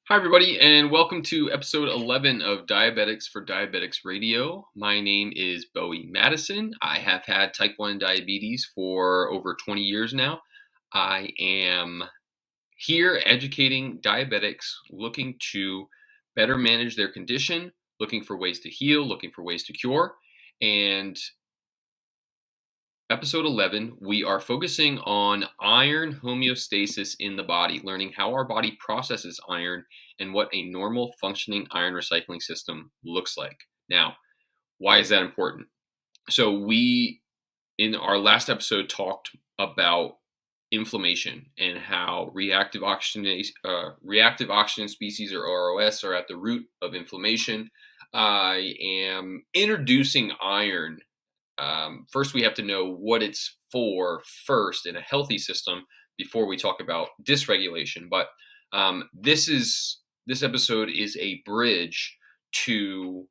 Hi, everybody, and welcome to episode 11 of Diabetics for Diabetics Radio. My name is Bowie Madison. I have had type 1 diabetes for over 20 years now. I am here educating diabetics looking to better manage their condition, looking for ways to heal, looking for ways to cure. And Episode 11, we are focusing on iron homeostasis in the body, learning how our body processes iron and what a normal functioning iron recycling system looks like. Now, why is that important? So, in our last episode, talked about inflammation and how reactive oxygen species, or ROS, are at the root of inflammation. I am introducing iron. First, we have to know what it's for first in a healthy system before we talk about dysregulation. But this episode is a bridge to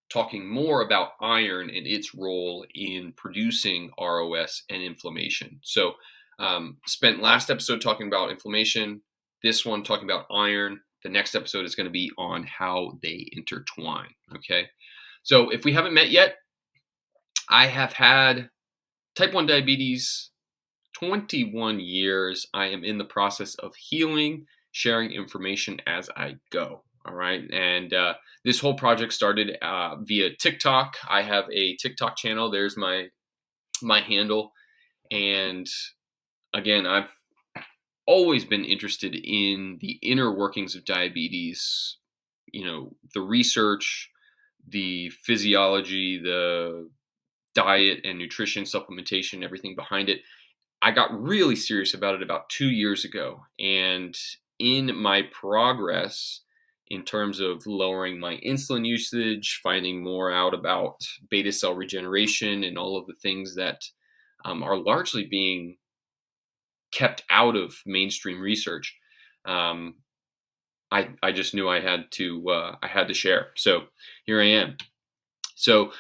talking more about iron and its role in producing ROS and inflammation. So, spent last episode talking about inflammation. This one talking about iron. The next episode is going to be on how they intertwine. Okay. So, if we haven't met yet, I have had type 1 diabetes 21 years. I am in the process of healing, sharing information as I go. All right. And this whole project started via TikTok. I have a TikTok channel. There's my handle. And again, I've always been interested in the inner workings of diabetes, the research, the physiology, the diet and nutrition, supplementation, everything behind it. I got really serious about it about 2 years ago. And in my progress, in terms of lowering my insulin usage, finding more out about beta cell regeneration and all of the things that are largely being kept out of mainstream research, um, I just knew I had to share. So here I am. So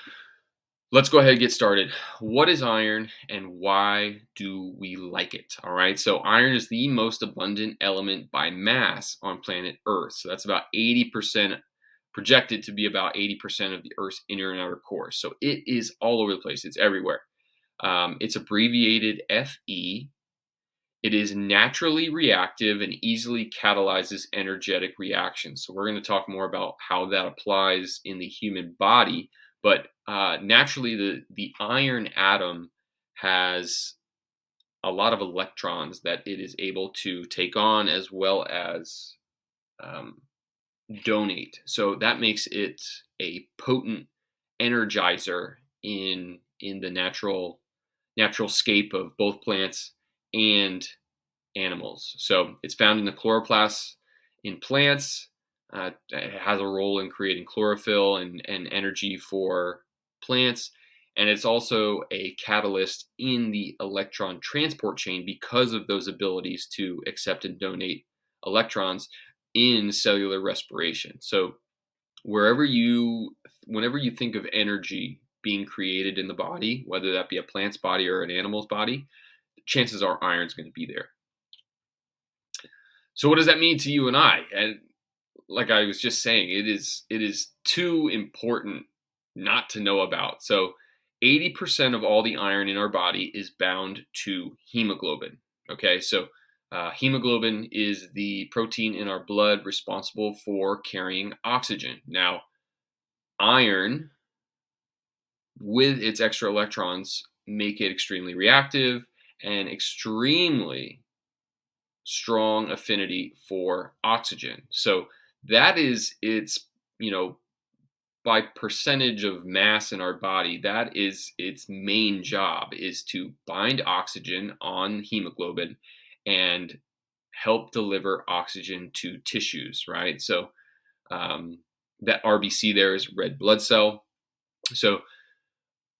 let's go ahead and get started. What is iron and why do we like it? All right. So, iron is the most abundant element by mass on planet Earth. So, that's about 80%, projected to be about 80% of the Earth's inner and outer core. So, it is all over the place, it's everywhere. It's abbreviated Fe. It is naturally reactive and easily catalyzes energetic reactions. So, we're going to talk more about how that applies in the human body. But naturally, the iron atom has a lot of electrons that it is able to take on as well as um, donate. So that makes it a potent energizer in the natural scape of both plants and animals. So it's found in the chloroplasts in plants. It has a role in creating chlorophyll and energy for plants. And it's also a catalyst in the electron transport chain because of those abilities to accept and donate electrons in cellular respiration. So whenever you think of energy being created in the body, whether that be a plant's body or an animal's body, chances are iron's going to be there. So what does that mean to you and I? And like I was just saying, it is too important not to know about. So 80% of all the iron in our body is bound to hemoglobin. Okay, so hemoglobin is the protein in our blood responsible for carrying oxygen. Now, iron, with its extra electrons, make it extremely reactive and extremely strong affinity for oxygen. So that is its, by percentage of mass in our body, that is its main job, is to bind oxygen on hemoglobin and help deliver oxygen to tissues, right? So that RBC there is red blood cell. So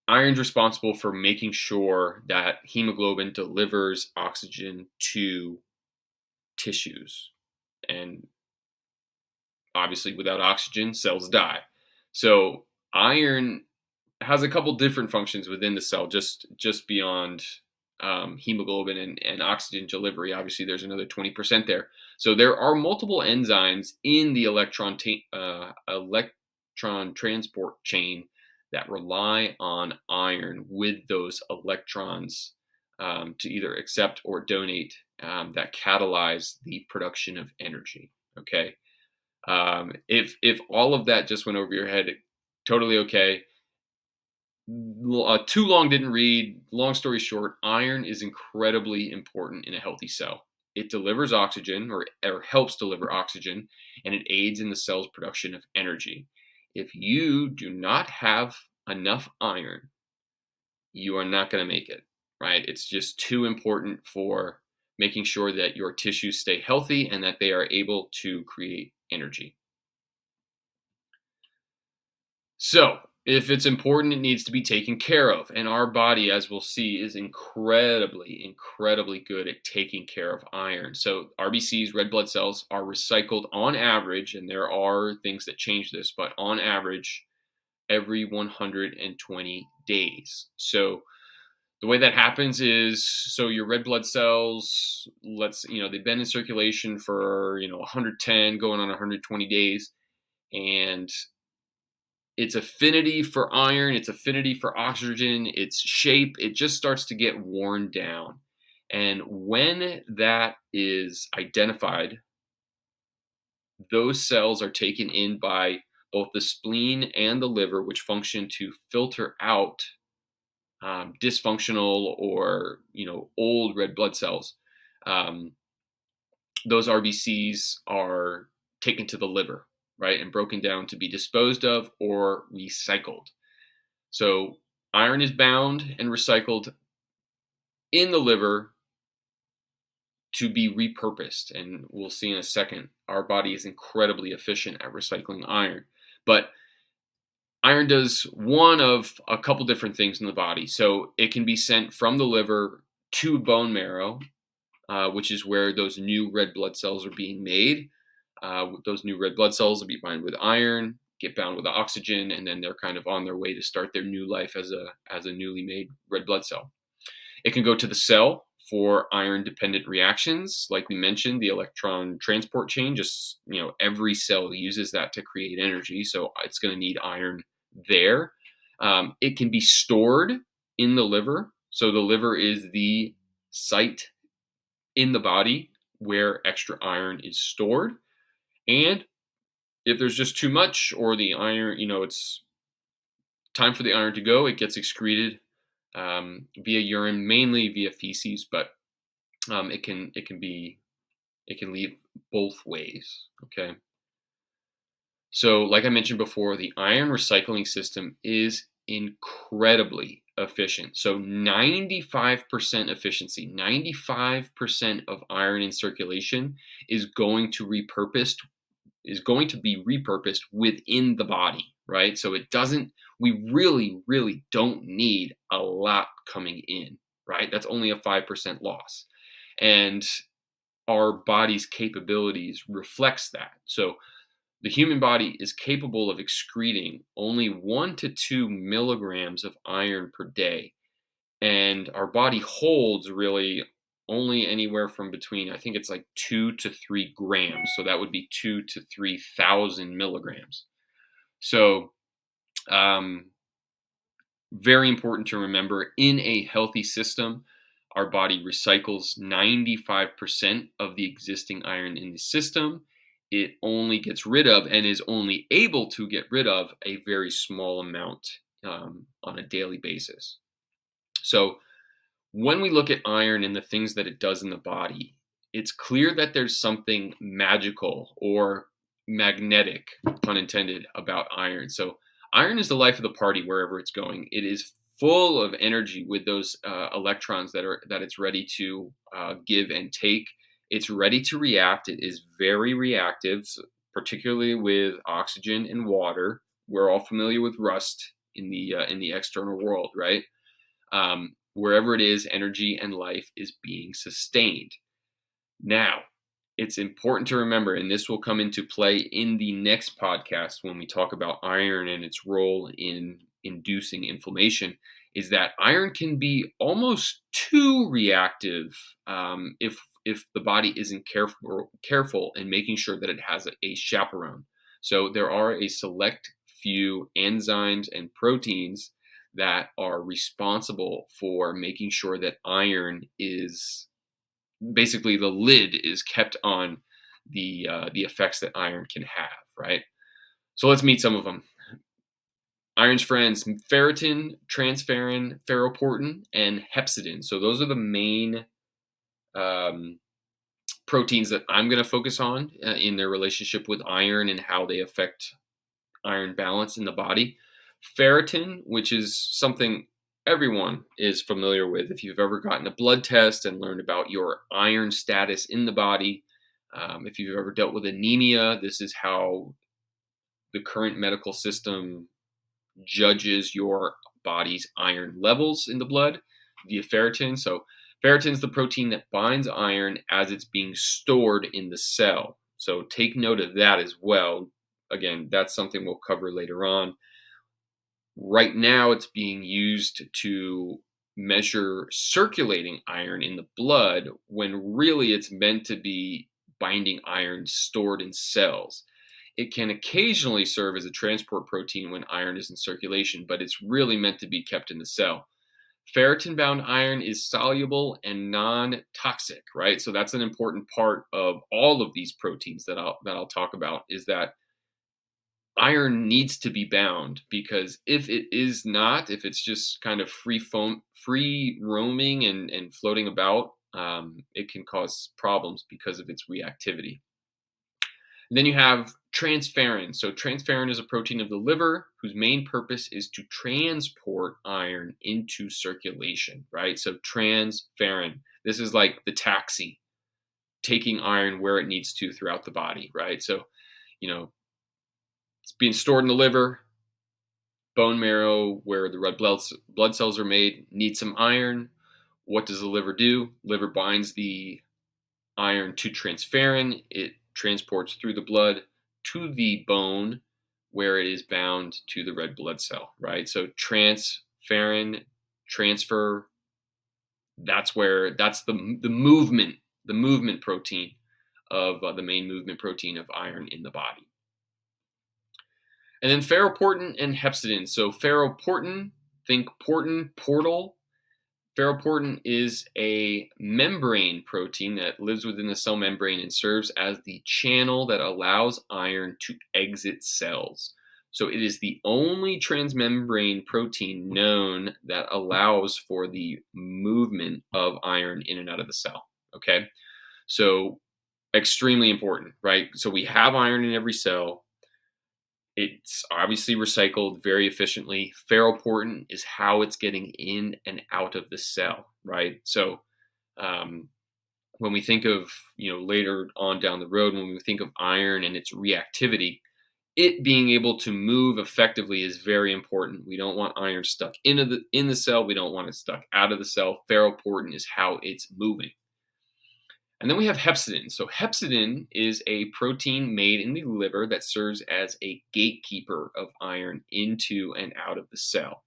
iron's responsible for making sure that hemoglobin delivers oxygen to tissues. And obviously, without oxygen, cells die. So iron has a couple different functions within the cell, just beyond hemoglobin and oxygen delivery. Obviously, there's another 20% there. So there are multiple enzymes in the electron transport chain that rely on iron with those electrons to either accept or donate, that catalyze the production of energy. Okay. If all of that just went over your head, totally okay. Too long didn't read. Long story short, iron is incredibly important in a healthy cell. It delivers oxygen, or helps deliver oxygen, and it aids in the cell's production of energy. If you do not have enough iron, you are not going to make it, right? It's just too important for making sure that your tissues stay healthy and that they are able to create energy. So, if it's important, it needs to be taken care of. And our body, as we'll see, is incredibly, incredibly good at taking care of iron. So, RBCs, red blood cells, are recycled on average, and there are things that change this, but on average, every 120 days. So, the way that happens is, so your red blood cells, they've been in circulation for, 110 going on 120 days. And its affinity for iron, its affinity for oxygen, its shape, it just starts to get worn down. And when that is identified, those cells are taken in by both the spleen and the liver, which function to filter out dysfunctional or old red blood cells. Um, those RBCs are taken to the liver, right, and broken down to be disposed of or recycled. So iron is bound and recycled in the liver to be repurposed. And we'll see in a second, our body is incredibly efficient at recycling iron. But iron does one of a couple different things in the body. So it can be sent from the liver to bone marrow, which is where those new red blood cells are being made. Those new red blood cells will be bound with iron, get bound with oxygen, and then they're kind of on their way to start their new life as a newly made red blood cell. It can go to the cell for iron-dependent reactions, like we mentioned, the electron transport chain. Just every cell uses that to create energy, so it's going to need iron there. It can be stored in the liver. So the liver is the site in the body where extra iron is stored. And if there's just too much, or the iron, it's time for the iron to go, it gets excreted via urine, mainly via feces, but it can leave both ways. Okay. So, like I mentioned before, the iron recycling system is incredibly efficient. So 95% efficiency, 95% of iron in circulation is going to be repurposed within the body, right? So we really, really don't need a lot coming in, right? That's only a 5% loss. And our body's capabilities reflects that. So the human body is capable of excreting only 1 to 2 milligrams of iron per day. And our body holds really only anywhere from between, I think it's like 2 to 3 grams. So that would be 2 to 3,000 milligrams. So, very important to remember, in a healthy system, our body recycles 95% of the existing iron in the system. It only gets rid of, and is only able to get rid of, a very small amount on a daily basis. So when we look at iron and the things that it does in the body, it's clear that there's something magical or magnetic, pun intended, about iron. So iron is the life of the party wherever it's going. It is full of energy with those electrons that it's ready to give and take. It's ready to react. It is very reactive, particularly with oxygen and water. We're all familiar with rust in the external world, right? Wherever it is, energy and life is being sustained. Now, it's important to remember, and this will come into play in the next podcast when we talk about iron and its role in inducing inflammation. is that iron can be almost too reactive if the body isn't careful in making sure that it has a chaperone. So there are a select few enzymes and proteins that are responsible for making sure that iron is basically the lid is kept on the effects that iron can have, right? So let's meet some of them. Iron's friends: ferritin, transferrin, ferroportin, and hepcidin. So those are the main um, proteins that I'm going to focus on in their relationship with iron and how they affect iron balance in the body. Ferritin, which is something everyone is familiar with if you've ever gotten a blood test and learned about your iron status in the body. If you've ever dealt with anemia, this is how the current medical system judges your body's iron levels in the blood via ferritin. So ferritin is the protein that binds iron as it's being stored in the cell. So take note of that as well. Again, that's something we'll cover later on. Right now, it's being used to measure circulating iron in the blood when really it's meant to be binding iron stored in cells. It can occasionally serve as a transport protein when iron is in circulation, but it's really meant to be kept in the cell. Ferritin bound iron is soluble and non-toxic, right? So that's an important part of all of these proteins that I'll talk about, is that iron needs to be bound, because if it is not, if it's just kind of free roaming and floating about, it can cause problems because of its reactivity. And then you have transferrin. So transferrin is a protein of the liver whose main purpose is to transport iron into circulation, right? So transferrin, this is like the taxi, taking iron where it needs to throughout the body, right? So, you know, it's being stored in the liver, bone marrow, where the red blood cells are made, needs some iron. What does the liver do? Liver binds the iron to transferrin. It transports through the blood to the bone, where it is bound to the red blood cell, right? So transferrin transfer, that's the movement protein of the main movement protein of iron in the body. And then ferroportin and hepcidin. So ferroportin, think portal. Ferroportin is a membrane protein that lives within the cell membrane and serves as the channel that allows iron to exit cells. So it is the only transmembrane protein known that allows for the movement of iron in and out of the cell. Okay, so extremely important, right? So we have iron in every cell. It's obviously recycled very efficiently. Ferroportin is how it's getting in and out of the cell, right? So um, when we think of, later on down the road, when we think of iron and its reactivity, it being able to move effectively is very important. We don't want iron stuck in the cell. We don't want it stuck out of the cell. Ferroportin is how it's moving. And then we have hepcidin. So hepcidin is a protein made in the liver that serves as a gatekeeper of iron into and out of the cell.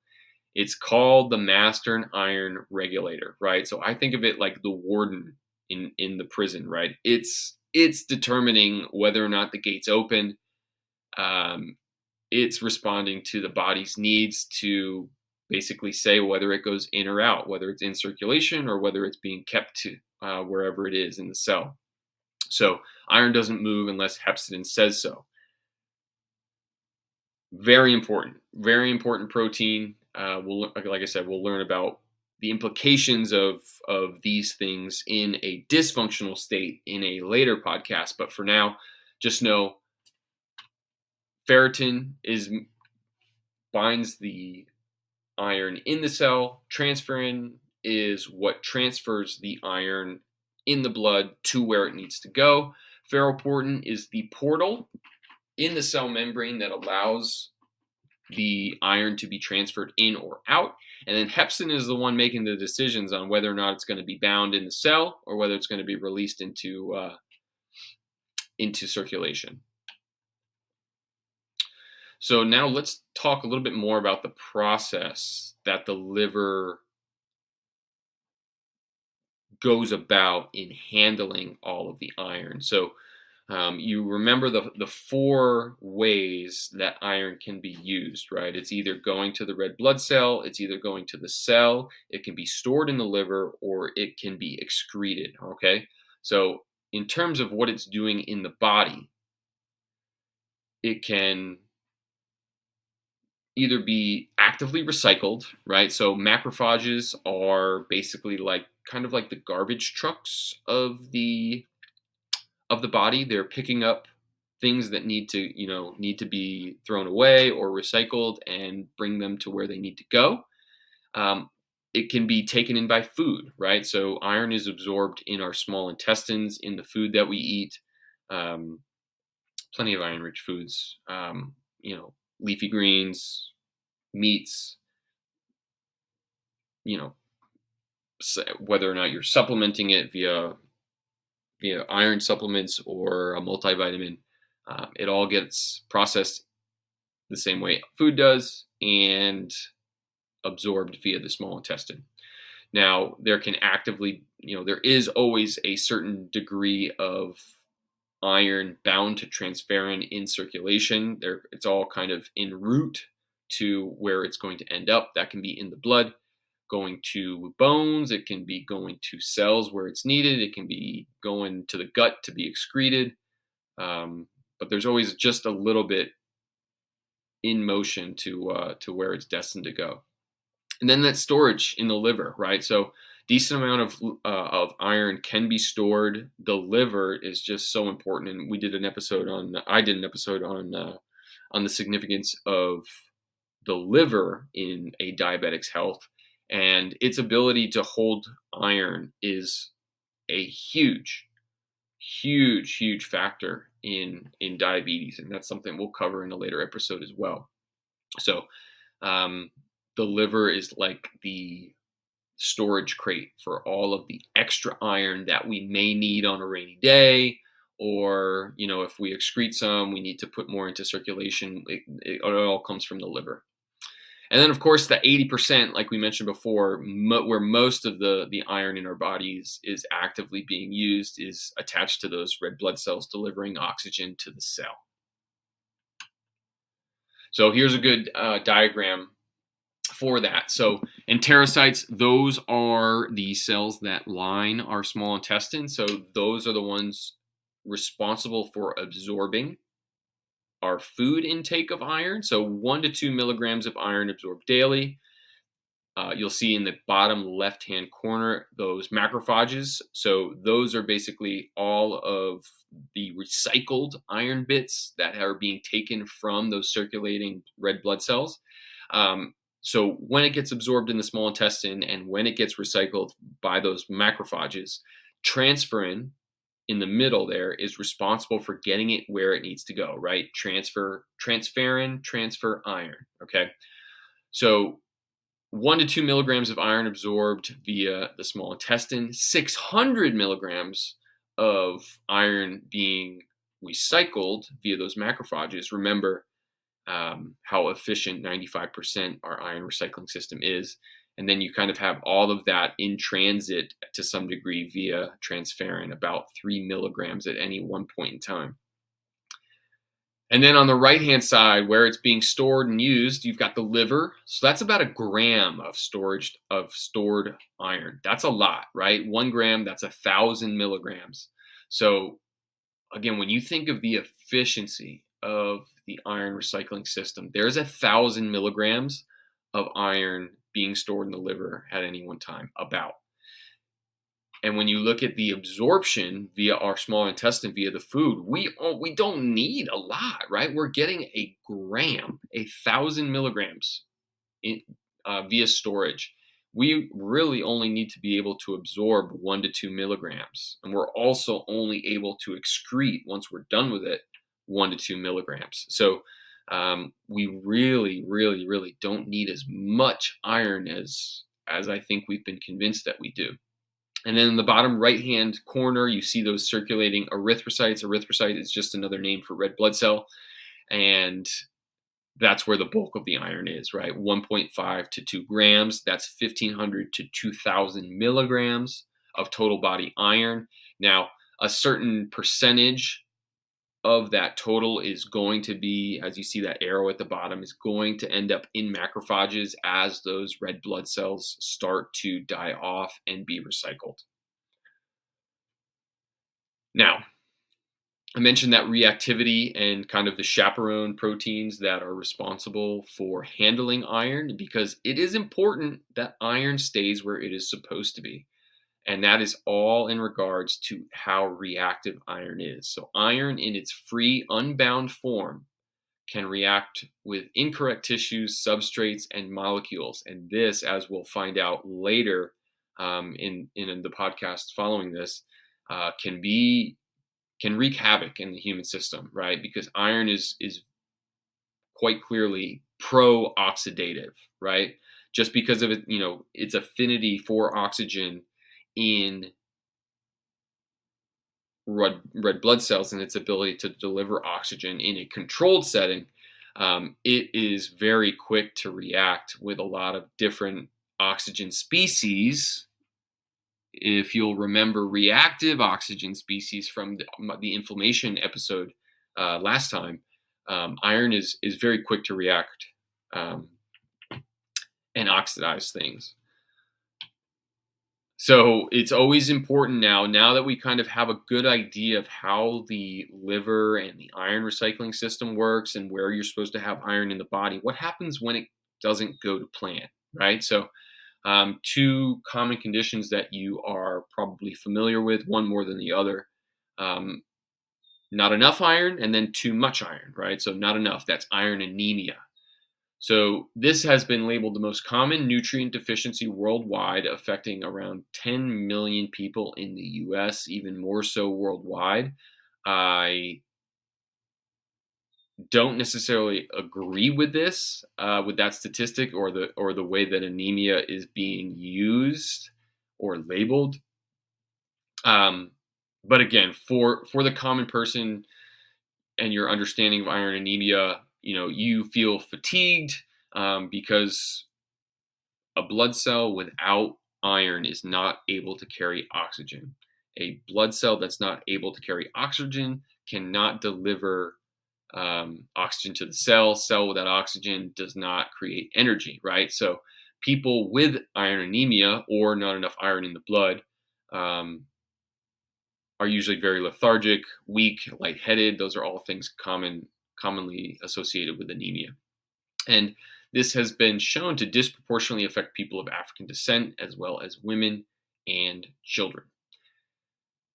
It's called the master iron regulator, right? So I think of it like the warden in the prison, right? It's determining whether or not the gate's open. It's responding to the body's needs to basically say whether it goes in or out, whether it's in circulation or whether it's being kept to wherever it is in the cell. So iron doesn't move unless hepcidin says so. Very important protein. Like I said, we'll learn about the implications of these things in a dysfunctional state in a later podcast. But for now, just know ferritin binds the iron in the cell. Transferrin is what transfers the iron in the blood to where it needs to go. Ferroportin is the portal in the cell membrane that allows the iron to be transferred in or out. And then hepcidin is the one making the decisions on whether or not it's going to be bound in the cell or whether it's going to be released into circulation. So now let's talk a little bit more about the process that the liver goes about in handling all of the iron. So you remember the four ways that iron can be used, right? It's either going to the red blood cell, it's either going to the cell, it can be stored in the liver, or it can be excreted. Okay, so in terms of what it's doing in the body, it can either be actively recycled, right? So macrophages are basically like kind of like the garbage trucks of the body. They're picking up things that need to be thrown away or recycled and bring them to where they need to go. Um, it can be taken in by food, right? So iron is absorbed in our small intestines, in the food that we eat. Um, Plenty of iron-rich foods. Leafy greens, meats. You know, whether or not you're supplementing it via iron supplements or a multivitamin, it all gets processed the same way food does and absorbed via the small intestine. Now, there is always a certain degree of iron bound to transferrin in circulation. It's all kind of en route to where it's going to end up. That can be in the blood, going to bones. It can be going to cells where it's needed. It can be going to the gut to be excreted. But there's always just a little bit in motion to where it's destined to go. And then that storage in the liver, right? So decent amount of iron can be stored. The liver is just so important, and I did an episode on the significance of the liver in a diabetic's health, and its ability to hold iron is a huge factor in diabetes, and that's something we'll cover in a later episode as well. So um, the liver is like the storage crate for all of the extra iron that we may need on a rainy day, or if we excrete some, we need to put more into circulation. It all comes from the liver. And then, of course, the 80%, like we mentioned before, where most of the iron in our bodies is actively being used, is attached to those red blood cells delivering oxygen to the cell. So here's a good diagram for that. So enterocytes, those are the cells that line our small intestine. So those are the ones responsible for absorbing our food intake of iron. So 1 to 2 milligrams of iron absorbed daily. You'll see in the bottom left-hand corner those macrophages. So those are basically all of the recycled iron bits that are being taken from those circulating red blood cells. So when it gets absorbed in the small intestine and when it gets recycled by those macrophages, transferrin in the middle there is responsible for getting it where it needs to go, right? Transferrin, transfer iron. Okay. So 1 to 2 milligrams of iron absorbed via the small intestine, 600 milligrams of iron being recycled via those macrophages. Remember how efficient 95% our iron recycling system is. And then you kind of have all of that in transit to some degree via transferrin, about 3 milligrams at any one point in time. And then on the right-hand side, where it's being stored and used, you've got the liver. So that's about 1 gram of stored iron. That's a lot, right? 1 gram, that's 1,000 milligrams. So again, when you think of the efficiency of the iron recycling system, there's 1,000 milligrams of iron being stored in the liver at any one time, about. And when you look at the absorption via our small intestine, via the food, we don't need a lot, right? We're getting 1 gram, 1,000 milligrams via storage. We really only need to be able to absorb 1 to 2 milligrams. And we're also only able to excrete, once we're done with it, 1 to 2 milligrams. So we really don't need as much iron as I think we've been convinced that we do. And then in the bottom right-hand corner, you see those circulating erythrocytes. Erythrocyte is just another name for red blood cell. And that's where the bulk of the iron is, right? 1.5 to 2 grams. That's 1,500 to 2,000 milligrams of total body iron. Now, a certain percentage of that total is going to be, as you see that arrow at the bottom, is going to end up in macrophages as those red blood cells start to die off and be recycled. Now, I mentioned that reactivity and kind of the chaperone proteins that are responsible for handling iron, because it is important that iron stays where it is supposed to be. And that is all in regards to how reactive iron is. So, iron in its free, unbound form can react with incorrect tissues, substrates, and molecules. And this, as we'll find out later in the podcast following this, can wreak havoc in the human system, right? Because iron is quite clearly pro-oxidative, right? Just because of it, its affinity for oxygen in red blood cells and its ability to deliver oxygen in a controlled setting, it is very quick to react with a lot of different oxygen species. If you'll remember reactive oxygen species from the inflammation episode last time, iron is very quick to react um, and oxidize things. So it's always important now that we kind of have a good idea of how the liver and the iron recycling system works and where you're supposed to have iron in the body, what happens when it doesn't go to plan, right? So two common conditions that you are probably familiar with, one more than the other. Um, Not enough iron, and then too much iron, right? So not enough, that's iron anemia. So this has been labeled the most common nutrient deficiency worldwide, affecting around 10 million people in the US, even more so worldwide. I don't necessarily agree with this, with that statistic, or the way that anemia is being used or labeled. But again, for the common person and your understanding of iron anemia, you feel fatigued because a blood cell without iron is not able to carry oxygen. A blood cell that's not able to carry oxygen cannot deliver oxygen to the cell. Cell without oxygen does not create energy, right? So people with iron anemia or not enough iron in the blood um, are usually very lethargic, weak, lightheaded. Those are all things commonly associated with anemia. And this has been shown to disproportionately affect people of African descent, as well as women and children.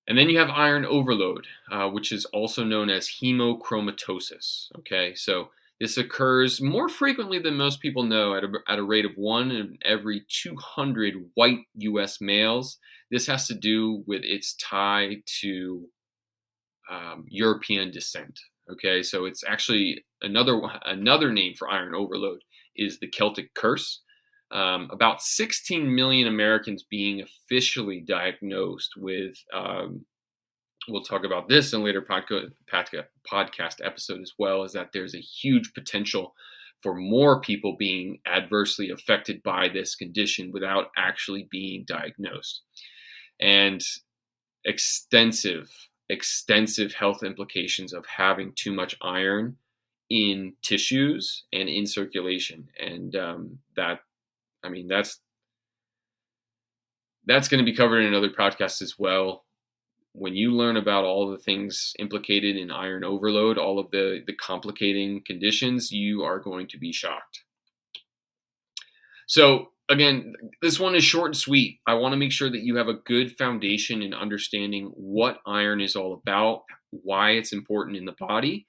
And then you have iron overload, which is also known as hemochromatosis. Okay, so this occurs more frequently than most people know, at a rate of 1 in every 200 white US males. This has to do with its tie to European descent. Okay, so it's actually another name for iron overload is the Celtic curse. About 16 million Americans being officially diagnosed with. We'll talk about this in later podcast episode as well. Is that there's a huge potential for more people being adversely affected by this condition without actually being diagnosed, and extensive health implications of having too much iron in tissues and in circulation. And that's going to be covered in another podcast as well. When you learn about all the things implicated in iron overload, all of the complicating conditions, you are going to be shocked. So again, this one is short and sweet. I want to make sure that you have a good foundation in understanding what iron is all about, why it's important in the body,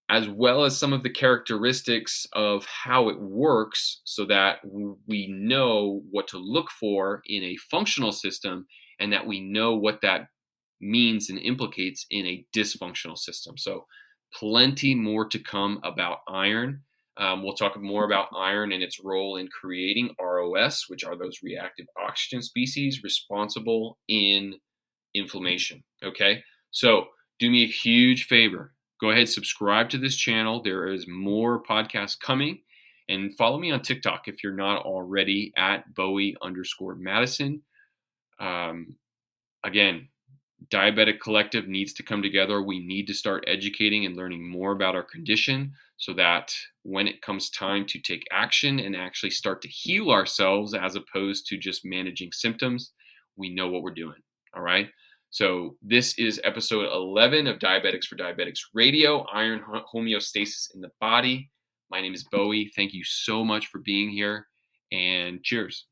as well as some of the characteristics of how it works, so that we know what to look for in a functional system, and that we know what that means and implicates in a dysfunctional system. So plenty more to come about iron. We'll talk more about iron and its role in creating ROS, which are those reactive oxygen species responsible in inflammation. Okay, so do me a huge favor. go ahead, subscribe to this channel. There is more podcasts coming. And follow me on TikTok if you're not already at Bowie_Madison. Um, Again, Diabetic Collective needs to come together. We need to start educating and learning more about our condition so that when it comes time to take action and actually start to heal ourselves as opposed to just managing symptoms, we know what we're doing. All right. So, this is episode 11 of Diabetics for Diabetics Radio, Iron Homeostasis in the Body. My name is Bowie. Thank you so much for being here, and cheers.